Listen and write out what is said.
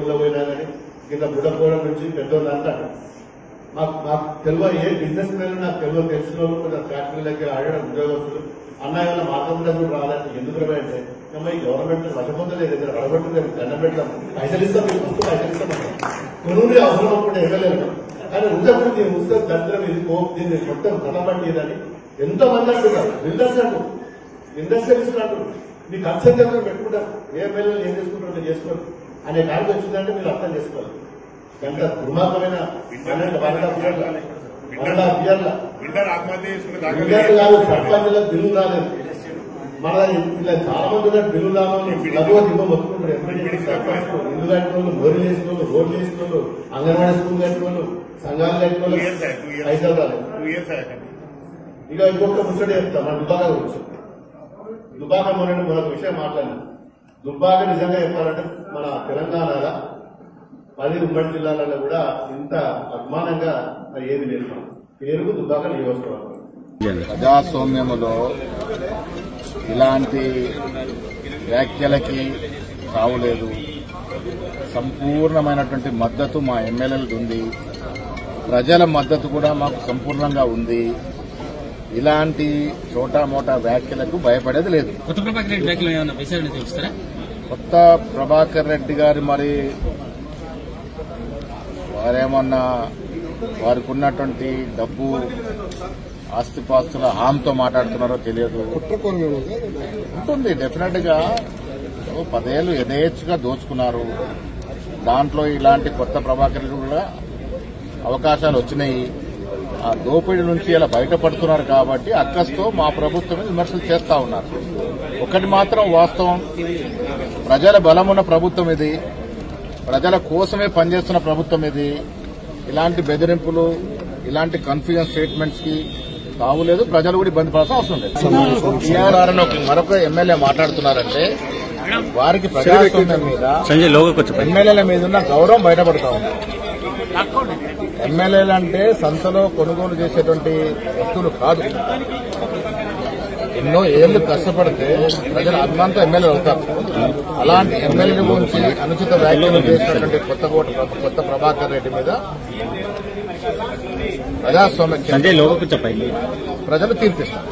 ఊళ్ళో పోయినా కానీ కింద బుడపోవడం నుంచి పెద్దోళ్ళు అంటారు. మాకు తెలివ ఏ బిజినెస్ మ్యాన్ నాకు తెలిసిన వాళ్ళు కొంచెం ఫ్యాక్టరీలకి ఆడడం ఉద్యోగస్తులు అన్న మాత్రం కూడా రాలేదు. ఎందుకు అంటే ఈ గవర్నమెంట్ వశపొందలేదు, వడబెట్టలేదు, దండం పెట్టడం, పైసలు ఇస్తాం, పైసలు ఇస్తామంటాం, కొనుగోలు అవసరం అప్పుడు ఎగలేదు. కానీ ఉన్నప్పుడు దీన్ని ఉత్సవ దరిద్రం ఇది దీన్ని మొత్తం తలబట్టిదని ఎంతో మంది అంటున్నారు. బిల్డర్స్ అంటారు, ఇండస్ట్రియలిస్ట్ అంటారు. మీకు అత్యంతంగా పెట్టుకుంటారు. ఏ మేళలు ఏం చేసుకుంటారో మీరు చేసుకోరు అనే కారణం వచ్చిందంటే మీరు అర్థం చేసుకోవాలి. కనుక దుర్మార్గమైన 1.5 ఇయర్ల కాదు సర్పంచులకు బిల్లు రాలేదు. మన ఇలా చాలా మంది ఉన్నారు బిల్లు రావాలని లఘువ దిబ్బ మొత్తుకుంటారు. ఎంపీ సర్పంచ్ ఇల్లు కట్టిన వాళ్ళు, బోర్లు వేసిన వాళ్ళు, రోడ్లు వేసిన వాళ్ళు, అంగన్వాడీ స్కూల్ కట్టిన వాళ్ళు, సంఘాలు కట్టిన వాళ్ళు పైసలు రాలేదు. ఇక ఇంకొక ముచ్చడి చెప్తా మన దుబ్బాక గురించి. దుబ్బాక మరొక విషయం మాట్లాడినా. దుబ్బాక నిజంగా చెప్పాలంటే మన తెలంగాణలో 10 ఉమ్మడి జిల్లాలలో కూడా ఇంత అభిమానంగా ఏది లేదు. మనం పేరుకు దుబ్బాక నియోజకవర్గం. ప్రజాస్వామ్యములో ఇలాంటి వ్యాఖ్యలకి తావులేదు. సంపూర్ణమైనటువంటి మద్దతు మా ఎమ్మెల్యేలకు ఉంది. ప్రజల మద్దతు కూడా మాకు సంపూర్ణంగా ఉంది. ఇలాంటి చోటా మోటా వ్యాఖ్యలకు భయపడేది లేదు. కొత్త ప్రభాకర్ రెడ్డి గారు మరి వారేమన్నా వారికి ఉన్నటువంటి డబ్బు ఆస్తిపాస్తుల హామీతో మాట్లాడుతున్నారో తెలియదు. ఉంటుంది డెఫినెట్ గా 10 ఏళ్లు యథేచ్ఛగా దోచుకున్నారు. దాంట్లో ఇలాంటి కొత్త ప్రభాకర్ రెడ్డి కూడా అవకాశాలు వచ్చినాయి. ఆ దోపిడీ నుంచి ఇలా బయటపడుతున్నారు కాబట్టి అక్కస్తో మా ప్రభుత్వం విమర్శలు చేస్తా ఉన్నారు. ఒకటి మాత్రం వాస్తవం, ప్రజల బలమున్న ప్రభుత్వం ఇది, ప్రజల కోసమే పనిచేస్తున్న ప్రభుత్వం ఇది. ఇలాంటి బెదిరింపులు, ఇలాంటి కన్ఫ్యూజన్ స్టేట్మెంట్స్ కి తావులేదు. ప్రజలు కూడా ఇబ్బంది పడాల్సిన అవసరం లేదు. టీఆర్ఆర్ మరొక ఎమ్మెల్యే మాట్లాడుతున్నారంటే వారికి ప్రజాస్వామ్యం మీద, ఎమ్మెల్యేల మీద ఉన్న గౌరవం బయటపడతా ఉంది. ఎమ్మెల్యేలు అంటే సంతలో కొనుగోలు చేసేటువంటి వ్యక్తులు కాదు. ఎన్నో ఏళ్లు కష్టపడితే ప్రజల అభిమానంతో ఎమ్మెల్యేలు అవుతారు. అలాంటి ఎమ్మెల్యేల గురించి అనుచిత వ్యాఖ్యలు చేసినటువంటి కొత్త ప్రభాకర్ రెడ్డి మీద ప్రజాస్వామ్య ప్రజలు తీర్పిస్తారు.